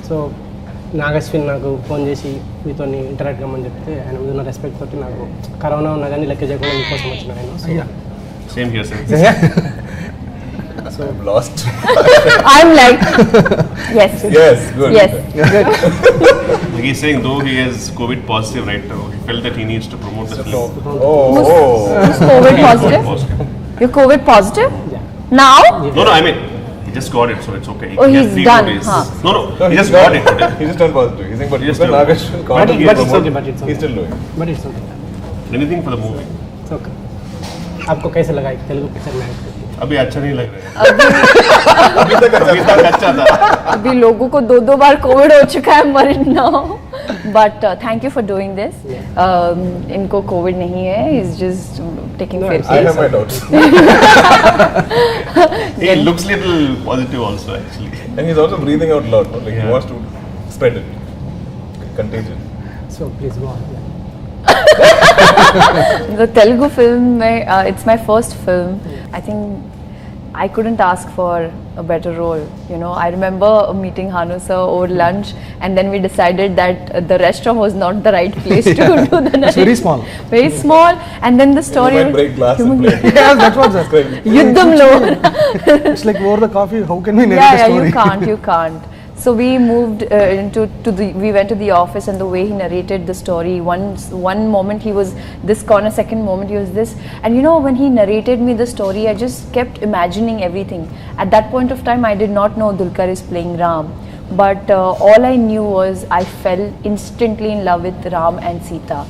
So Nag Ashwin నాకు phone చేసి మీతో ఇంటరాక్ట్ కమ్మని చెప్తే ఆయన మీద ఉన్న రెస్పెక్ట్ తోటి నాకు కరోనా ఉన్నా కానీ లెక్క చేయకుండా మీకోసం వచ్చిన ఆయన. Same here, sir. So I'm lost. I'm like, yes. Yes, good. Yes, good. He's saying though he is COVID positive right now, he felt that he needs to promote the film. Who's COVID positive? You're COVID positive? Yeah. Now? No, I mean, he just got it, so it's okay. Oh, He has he's 3 done, days. huh? No, he just got it today. He just turned positive. He's saying, but Yes, Mr. sir. Nagesh can't But be it's promoted. okay, but it's okay. He's still doing. But it's okay. Anything for the movie. It's okay. आपको कैसे लगा एक Telugu picture में act करके? अभी अच्छा नहीं लग रहा है. अभी तक अच्छा था. अभी लोगों को 2 बार कोविड हो चुका है मर now. But thank you for doing this. इनको कोविड नहीं है. He's just taking I faith. have my doubts. He looks little positive also actually. And he's also breathing out loud. No? Like he wants to spread it. Contagion. So please go on. The Telugu film, it's my first film. I think I couldn't ask for a better role. You know, I remember meeting Hanu sir over lunch, and then we decided that the restaurant was not the right place to do the narration. It's very small. Very small, and then the story. You might break glass and play. Yeah, that's what that's great. Yuddhamlo. It's like over the coffee. How can we narrate Yeah, the story? you can't. So we moved we went to the office, and the way he narrated the story, one moment he was this corner, second moment he was this, and you know, when he narrated me the story, I just kept imagining everything. At that point of time, I did not know Dulquer is playing Ram, but all I knew was I fell instantly in love with Ram and Sita.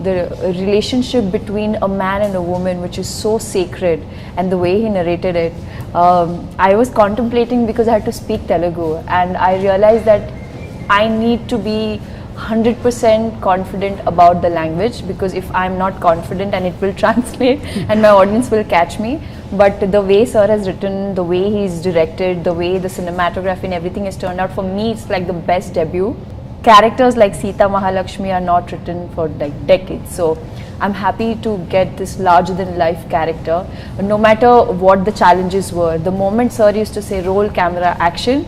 The relationship between a man and a woman, which is so sacred, and the way he narrated it, I was contemplating because I had to speak Telugu, and I realized that I need to be 100% confident about the language, because if I'm not confident, and it will translate and my audience will catch me. But the way sir has written, the way he's directed, the way the cinematography and everything has turned out, for me it's like the best debut. Characters like Sita Mahalakshmi are not written for like decades, so I'm happy to get this larger than life character. No matter what the challenges were, the moment sir used to say roll camera action,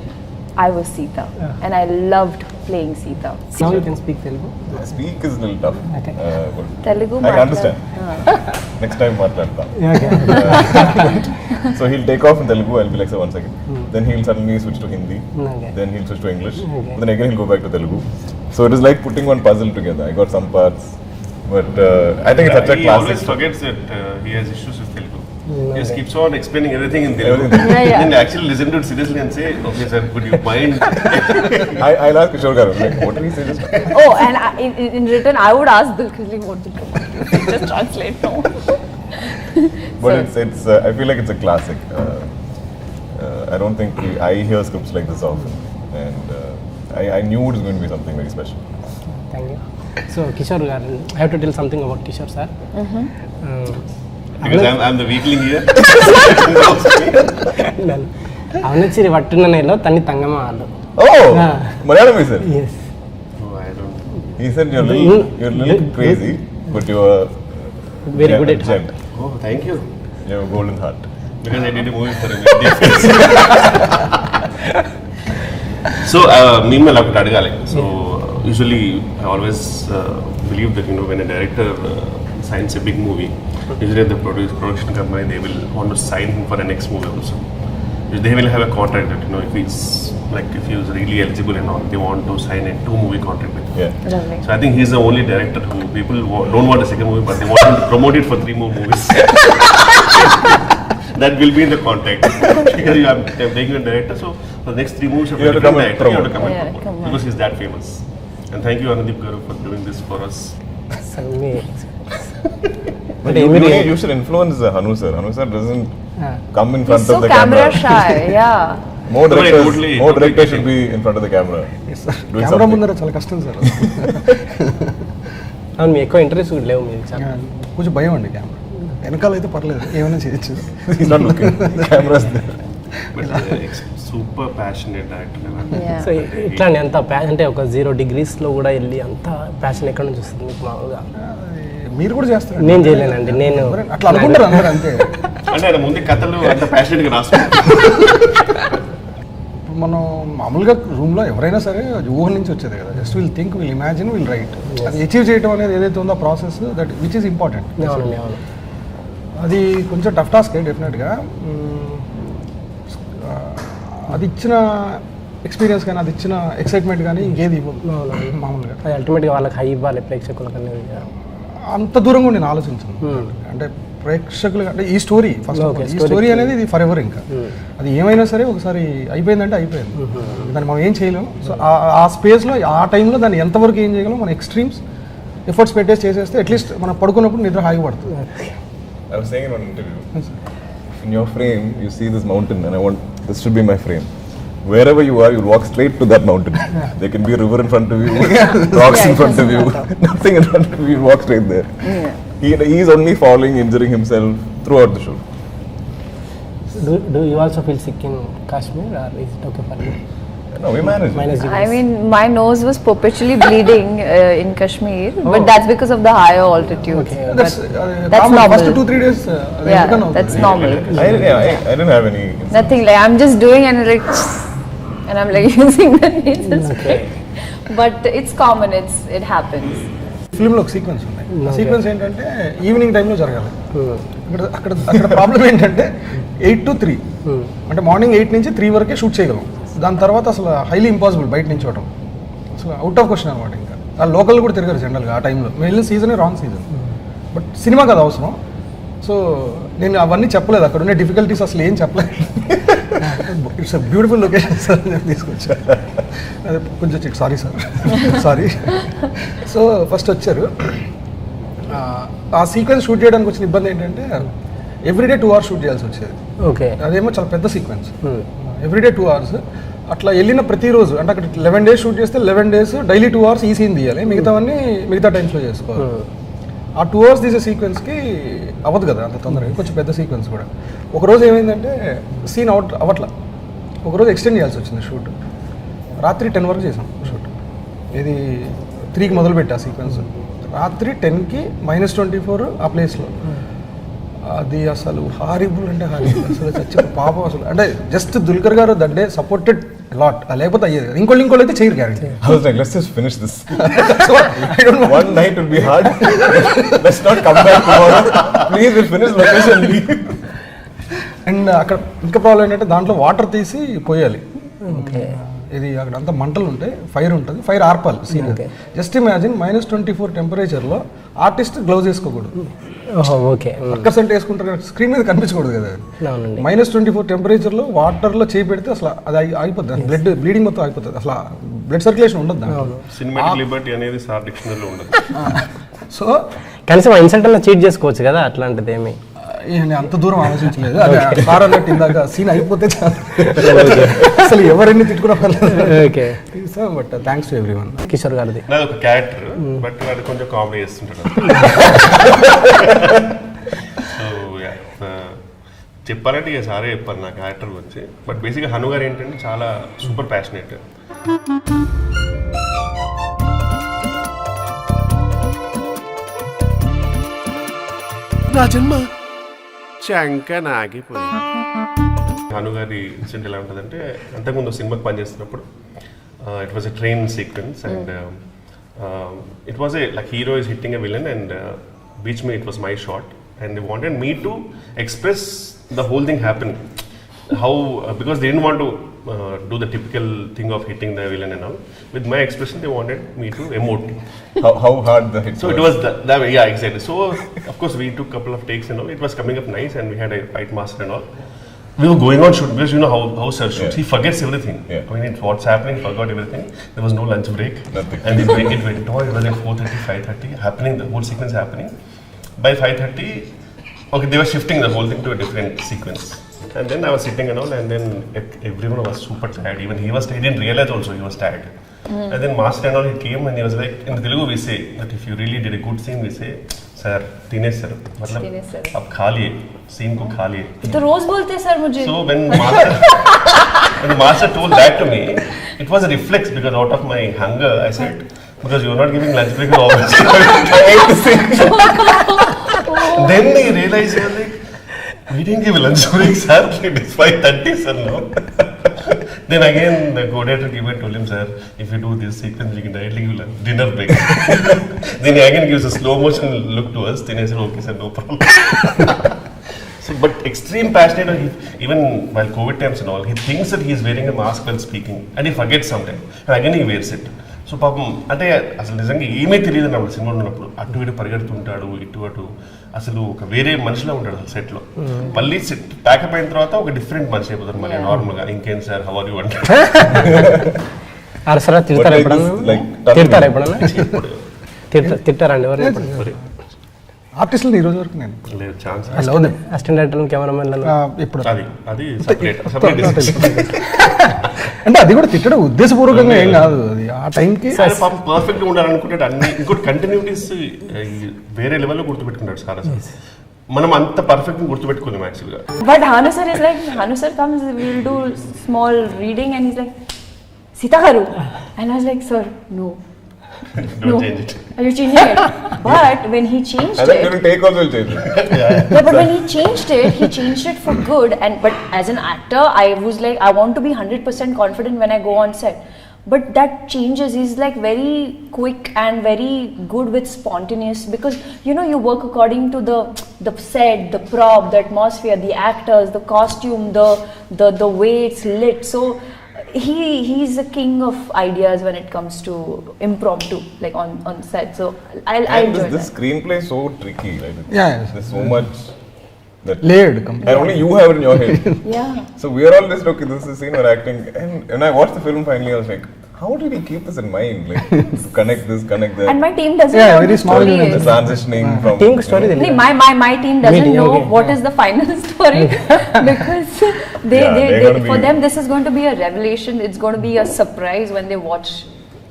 I was Sita, and I loved playing Sita. Now you can speak Telugu. Speak is a little tough. Okay. But Telugu I can understand. Next time, Martladta. Yeah, okay. So he'll take off in Telugu. I'll be like, sir, 1 second. Then he'll suddenly switch to Hindi. Okay. Then he'll switch to English. Okay. Then again he'll go back to Telugu. So it is like putting one puzzle together. I got some parts, but I think it's such a He classic. always forgets that he has issues with Telugu. He just Okay. keeps on explaining everything in Telugu. Everything. Yeah. Then actually listen to it seriously and say, okay sir, would you mind? I'll ask Kishore Garu, like, what did he say just now? Oh, and in return, I would ask Dulquer what Dulquer just translate now. But So- it's I feel like it's a classic. I don't think I hear scripts like this often, and I knew it was going to be something very special. Thank you. So Kishore garu, I have to tell something about Kishore sir. Because I'm the weakling here. ಅವನಚ್ಚಿರಿ ಒಟ್ಟಿನ ನೆಲೋ ತನ್ನಿ ತಂಗಮ್ಮ ಆಲು. Oh, Ah. Malayalam he said. Yes. Oh, I don't. He said you're a little crazy, but you are Very good at gem. Oh, thank you. You have a golden heart. Because I did a movie for him. So, Meanwhile, I could add. So, usually, I always believe that, you know, when a director signs a big movie, usually the production company, they will want to sign him for the next movie also. They will have a contract that, you know, if he was really eligible and all, they want to sign a 2-movie contract with him. Yeah. Lovely. So I think he's the only director who people don't want a second movie, but they want him to promote it for 3 more movies. That will be in the contract. Because I'm taking a director, so for the next 3 movies, You have to come and director, you have to come and Yeah, promote. come on. Because he's that famous. And thank you, Anudeep Garu, for doing this for us. So me. But you should influence Hanu sir. Hanu sir doesn't come in front He's so of the camera camera. shy, yeah. More directors, totally should be in front of the camera. Doing camera something. ముందర చాలా కష్టం sir. అవును, మీ ఎక్కువ interest కూడా లేవు మీరు చాలా. కొంచెం భయం అండి కెమెరా. వెనకాల అయితే పర్లేదు, ఏమైనా చేయొచ్చు. He's not looking. The camera's there. But super passionate actor. Yeah. So ఇట్లా అంత అంటే ఒక 0 degrees లో కూడా వెళ్ళి అంత ప్యాషన్ ఎక్కడ నుంచి వస్తుంది మీకు మామూలుగా? మీరు కూడా చేస్తారు. నేను చేయలేనండి. నేను అట్లా అనుకుంటారు అందరూ అంతే. అంటే ఆయన ముందు కథలు అంత ప్యాషనెట్గా రాసుకుంటారు. మనం మామూలుగా రూమ్లో ఎవరైనా సరే ఊహ నుంచి వచ్చేది కదా. Just will think, will imagine, will write. అది అచీవ్ చేయడం అనేది ఏదైతే ఉందో process, that which is important. అది కొంచెం టఫ్ టాస్కే డెఫినెట్గా. అది ఇచ్చిన ఎక్స్పీరియన్స్ కానీ, అది ఇచ్చిన ఎక్సైట్మెంట్ కానీ ఇంకేది ఇవ్వదు మామూలుగా. అది అల్టిమేట్గా వాళ్ళకి హై ఇవ్వాలి ప్రేక్షకులకు అనేది. అంత దూరంగా నేను ఆలోచించను. అంటే ప్రేక్షకులు అంటే ఈ స్టోరీ ఫస్ట్ ఈ స్టోరీ అనేది ఇది ఫర్ ఎవర్. ఇంకా అది ఏమైనా సరే ఒకసారి అయిపోయిందంటే అయిపోయింది, దాన్ని మనం ఏం చేయలేము. సో ఆ స్పేస్లో ఆ టైంలో దాన్ని ఎంతవరకు ఏం చేయగలం, మన ఎక్స్ట్రీమ్స్ ఎఫర్ట్స్ పెట్టేసి చేసేస్తే అట్లీస్ట్ మనం పడుకున్నప్పుడు నిద్ర హాయిగా పడుతుంది. I was saying in one interview, in your frame, you see this mountain, and I want this should be my frame. Wherever you are, you'll walk straight to that mountain. There can be a river in front of you, rocks in front of you, nothing in front of you. You walk straight there. He is only falling, injuring himself throughout the show. Do you also feel sick in Kashmir, or is it okay for you? No, we managed. I mean, my nose was perpetually bleeding in Kashmir, but that's because of the higher altitude. Okay, That's normal. First 2-3 days. That's normal. I didn't have any. Nothing, like I'm just doing and I'm like using the nasal spray. But it's common, it happens. ఫిల్మ్లో ఒక sequence ఉన్నాయి. ఆ sequence ఏంటంటే evening టైంలో జరగాలి. అక్కడ problem ఏంటంటే 8 to 3, అంటే morning 8 నుంచి 3 వరకే షూట్ చేయగలం. దాని తర్వాత అసలు హైలీ ఇంపాసిబుల్ బయట నుంచి చూడటం, అసలు అవుట్ ఆఫ్ క్వశ్చన్ అనమాట. ఇంకా ఆ లోకల్ కూడా తిరగారు జనరల్గా ఆ టైంలో. మేము వెళ్ళిన సీజనే రాంగ్ సీజన్, బట్ సినిమాకి అది అవసరం. సో నేను అవన్నీ చెప్పలేదు, అక్కడ ఉండే డిఫికల్టీస్ అసలు ఏం చెప్పలేదు. It's a beautiful location sir అని తీసుకొచ్చా. అదే కొంచెం sorry sir, sorry. So first వచ్చారు. ఆ సీక్వెన్స్ షూట్ చేయడానికి వచ్చిన ఇబ్బంది ఏంటంటే ఎవ్రీడే 2 hours షూట్ చేయాల్సి వచ్చేది. ఓకే, అదేమో చాలా పెద్ద సీక్వెన్స్. Everyday 2 hours. అట్లా వెళ్ళిన ప్రతిరోజు అంటే అక్కడ 11 days షూట్ చేస్తే 11 days డైలీ 2 hours ఈ సీన్ తీయాలి, మిగతావన్నీ మిగతా టైమ్స్లో చేసుకోవాలి. ఆ 2 hours తీసే సీక్వెన్స్కి అవ్వదు కదా అంత తొందరగా, కొంచెం పెద్ద సీక్వెన్స్ కూడా. ఒకరోజు ఏమైందంటే సీన్ అవ్వట్లా, ఒకరోజు ఎక్స్టెండ్ చేయాల్సి వచ్చింది షూట్. రాత్రి 10 వరకు చేసాం షూట్. ఇది 3కి మొదలుపెట్టా సీక్వెన్స్. రాత్రి 10కి -24 ఆ ప్లేస్లో. అది అసలు హారిబుల్ అంటే హారిబుల్, అసలు చచ్చిన పాపం అసలు. అంటే జస్ట్ దుల్కర్ గారు దట్ డే సపోర్టెడ్ లాట్, లేకపోతే అయ్యేది కదా. ఇంకోళ్ళు అయితే చేయరు guarantee. I was like, let's just finish this. So, I don't know. One night will be hard. Let's not come back tomorrow. Please, we'll finish location and leave. And అక్కడ ఇంకా problem ఏంటంటే దాంట్లో వాటర్ తీసి పోయాలి. Okay, ఇది అక్కడ అంతా మంటలు ఉంటాయి, ఫైర్ ఉంటుంది, ఫైర్ ఆర్పాలి సీన్. జస్ట్ ఇమాజిన్ -24 టెంపరేచర్లో ఆర్టిస్ట్ గ్లౌజ్ వేసుకోకూడదు. ఓకే, పర్సెంట్ వేసుకుంటారు, స్క్రీన్ మీద కనిపించకూడదు కదా. -24 టెంపరేచర్లో వాటర్లో చేయి పెడితే అసలు అది అయిపోతుంది, బ్లీడింగ్ మొత్తం అయిపోతుంది, అసలు బ్లడ్ సర్క్యులేషన్ ఉండదు. సినిమాటిక్ లిబర్టీ అనేది సార్ డిక్షనరీలో ఉండదు. సో కనీసం ఇన్సెంటల్లో చీట్ చేసుకోవచ్చు కదా, అట్లాంటిది ఏమి అంత దూరం ఆలోచించలేదు. అదే సార్ అన్నట్టు ఇందాక సీన్ అయిపోతే అసలు ఎవరెన్ని తిట్టుకున్నా పర్లేదు. Okay, but thanks to everyone. Kishore గారిది నాది ఒక క్యారెక్టర్, బట్ వాడు కొంచెం కామెడీ చేస్తుంటాడు. సో చెప్పాలంటే ఇక సారే చెప్పాలి నా క్యారెక్టర్ గురించి. బట్ బేసిక్గా హను గారు ఏంటంటే చాలా సూపర్ ప్యాషనేట్. నా జన్మ చంకనాగిపోయింది. హను గారి ఇన్సిడెంట్ ఎలా ఉంటుందంటే, అంతకుముందు సినిమాకి పనిచేస్తున్నప్పుడు it was a train sequence and it was a like hero is hitting a villain and beach me it was my shot and they wanted me to express the whole thing happen how because they didn't want to do the typical thing of hitting the villain and all. With my expression they wanted me to emote. How hard the hit so was? It was that way, yeah, exactly. So of course we took couple of takes and all. It was coming up nice and we had a fight master and all. We were going on shoot because you know how sir shoots. He forgets everything. I mean what's happening, forgot everything. There was no lunch break. Nothing. And it went on. It was like 4:30, 5:30 happening, the whole sequence happening. By 5:30 okay, they were shifting the whole thing to a different sequence. And then I was sitting and all, and then everyone was super tired. Even he was tired. He didn't realize also he was tired. And then master and all, he came and he was like, in Telugu we say that if you really did a good scene, we say, sir, tine sir. मतलब अब खा लिए, scene को खा लिए. तो रोज बोलते sir मुझे. So when the master told that to me, it was a reflex because out of my hunger, I said, because you are not giving lunch break always. I ate the same. Then they realized they were like, we didn't give a lunch break, sir. It is 5:30, sir. No. Then again, the coordinator told him, sir, if you do this sequence, we can directly give dinner break. Then he again gives a slow motion look to us. Then I said, okay, sir, no problem. So, but extreme passionate, even while COVID times and all, he thinks that he is wearing a mask while speaking, and he forgets sometimes. And again, he wears it. So పాపం అంటే అసలు నిజంగా ఏమీ తెలియదు అన్నప్పుడు cinema ఉన్నప్పుడు అటు ఇటు పరిగెడుతుంటాడు ఇటు అటు అసలు ఒక వేరే మనిషిలో ఉంటాడు అసలు సెట్లో మళ్ళీ సెట్ ప్యాకప్ అయిన తర్వాత ఒక డిఫరెంట్ మనిషి అయిపోతారు మళ్ళీ నార్మల్గా ఇంకేం సార్ హౌ ఆర్ యు అంటే తిట్టారండి ఎవరు ఆర్టిస్టులు ఈ రోజు వరకు నేను లేదు ఛాన్స్ అసిస్టెంట్ డైరెక్టర్ కెమెరామెన్ ఎప్పుడు అది సెపరేట్ అంటే అది కూడా తిట్టడం ఉద్దేశపూర్వకంగా ఏం కాదు అది ఆ టైంకి పర్ఫెక్ట్గా ఉండాలనుకుంటే అన్ని ఇంకోటి కంటిన్యూటీస్ వేరే లెవెల్లో గుర్తుపెట్టుకుంటాడు సార్ అసలు మనం అంత పర్ఫెక్ట్గా గుర్తుపెట్టుకోలేము యాక్చువల్గా but Hanu sir is like, Hanu sir comes, we'll do small reading and he's like, Sita garu, and I was like, sir, no. Don't change it. Are you changing it? But when he changed it, during take also will change it. Yeah, but when he changed it for good. And but as an actor, I was like, I want to be 100% confident when I go on set. But that changes. He's like very quick and very good with spontaneous, because you know you work according to the set, the prop, the atmosphere, the actors, the costume, the way it's lit. So he's a king of ideas when it comes to impromptu, like on set. So I enjoy this screenplay is so tricky, right? Yeah. There's so much that layered and only you have it in your head. Yeah. So we are all just okay, this is scene we're acting, and when I watched the film finally I was like, how did he keep this in mind, like to connect this, connect that? And my team doesn't know very the small story unit. The is. transitioning from team story My team doesn't know what is the final story because they for them this is going to be a revelation. It's going to be a surprise when they watch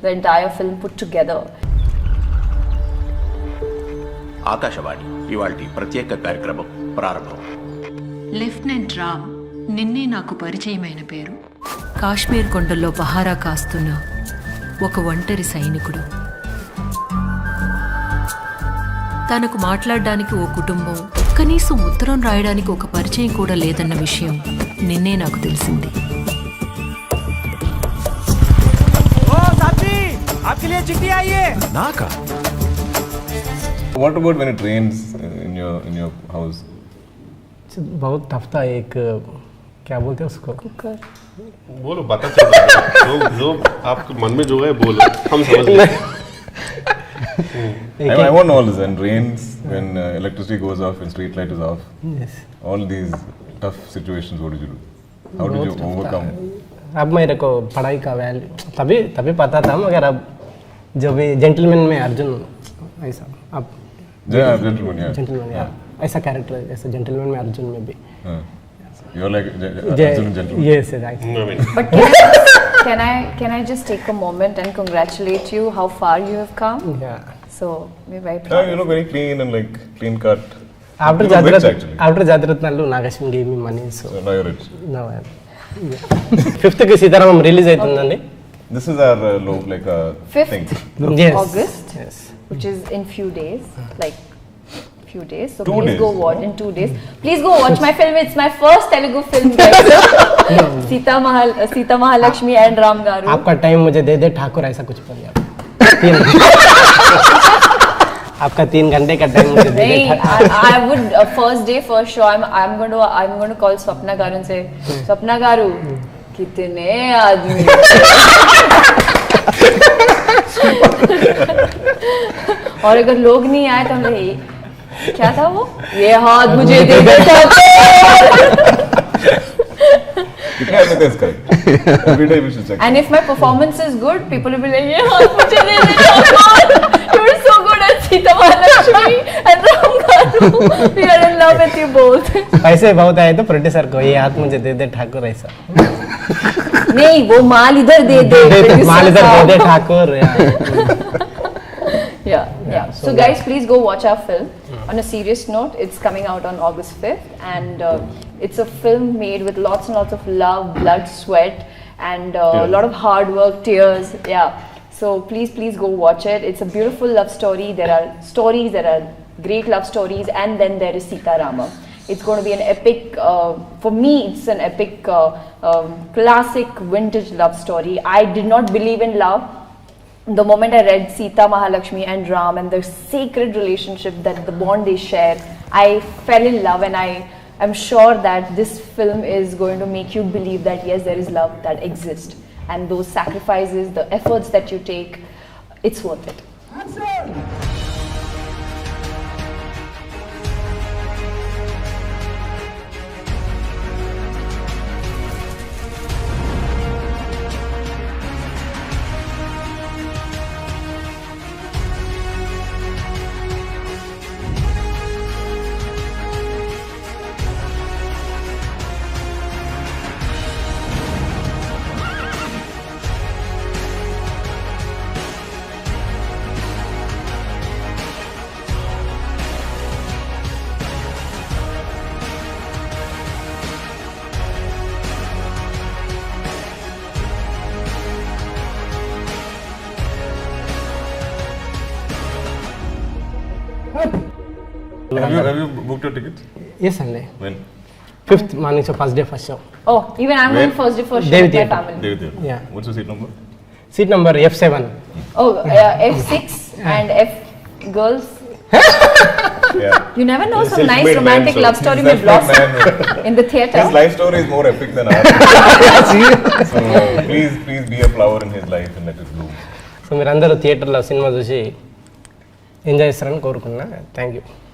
the entire film put together. Akashvani ఇవాల్టి ప్రత్యేక కార్యక్రమం ప్రారంభం. Lieutenant Ram నిన్నే నాకు పరిచయమైన పేరు. కాశ్మీర్ కొండల్లో పహారా కాస్తున్న ఒక ఒంటరి సైనికుడు. తనకు మాట్లాడడానికి ఓ కుటుంబం, కనీసం ఉత్తరం రాయడానికి ఒక పరిచయం కూడా లేదన్న విషయం నిన్నే నాకు తెలిసింది. What about when it rains in your house? बहुत टफ था. एक क्या बोलते हैं उसको, Cooker. बोलो बता जो आपके मन में जो है बोलो हम समझ लेंगे. I want all this, and rains when electricity goes off and street light is off. Yes. All these tough situations, what did you do? How did you overcome? अब मेरे को पढ़ाई का वैल्यू तभी पता था, मगर अब जब भी जेंटलमैन में अर्जुन ऐसा अब Gentleman, yeah. जेंटलमैन ऐसा कैरेक्टर ऐसा जेंटलमैन में अर्जुन में भी You're like Arjun gentleman. yes No, I mean, But can I just take a moment and congratulate you how far you have come? yeah. So we're very Yeah, proud. you look very clean and like clean cut. After You look rich, actually. Jatiratnallu Nagashwin gave me money, so So now you're rich. now I am. 5th కి Sita Ramam release అవుతుందండి. This is our Fifth? thing. Yes. August? Yes. Which is in few days, like few days. So 2 please days. go watch in 2 days. Please go watch my film. It's my first Telugu film, guys. Sita Mahalakshmi and Ram Garu. आपका time मुझे दे दे ठाकुर, ऐसा कुछ बोलिए आप. आपका 3 घंटे का time मुझे दे दे. I would first day first show I'm going to call Swapna Garu and say, Swapna Garu, कितने आदमी और अगर लोग नहीं आए तो हम क्या था वो, ये हाथ मुझे दे दे Every day we should check. And if my performance is good, people will be like, ये हाथ मुझे दे दे you were so good at Sita Mahalakshmi and Ram Garu. We are in love with you both. पैसे बहुत आए तो producer को ये हाथ मुझे दे दे ठाकुर ऐसा. नहीं, वो माल इधर दे दे. माल इधर दे दे Thakur. Yeah. So guys, please go watch our film. On a serious note, it's coming out on August 5th, and it's a film made with lots and lots of love, blood, sweat, and a lot of hard work, tears. Yeah. So please go watch it. It's a beautiful love story. There are stories, there are great love stories, and then there is Sita Ramam. It's going to be an epic, for me it's an epic, classic vintage love story. I did not believe in love. The moment I read Sita, Mahalakshmi and Ram and the sacred relationship that the bond they share, I fell in love, and I am sure that this film is going to make you believe that yes, there is love that exists, and those sacrifices, the efforts that you take, it's worth it. Have you booked your tickets? Yes అండి. When? 5th morning show, first day first show. Oh, even I'm Where? going first day first show Devi with my Theatre. family. David. Yeah. What's your seat number? Seat number F7. Oh, F6 and F girls. Yeah. You never know, He's some nice self-made man, romantic so love story He's may self-made blossom man. in the theatre. His life story is more epic than ours. So please be a flower in his life and let it bloom. So మీరందరూ థియేటర్లో cinema చూసి enjoy చేస్తారని కోరుకున్నా. Thank you.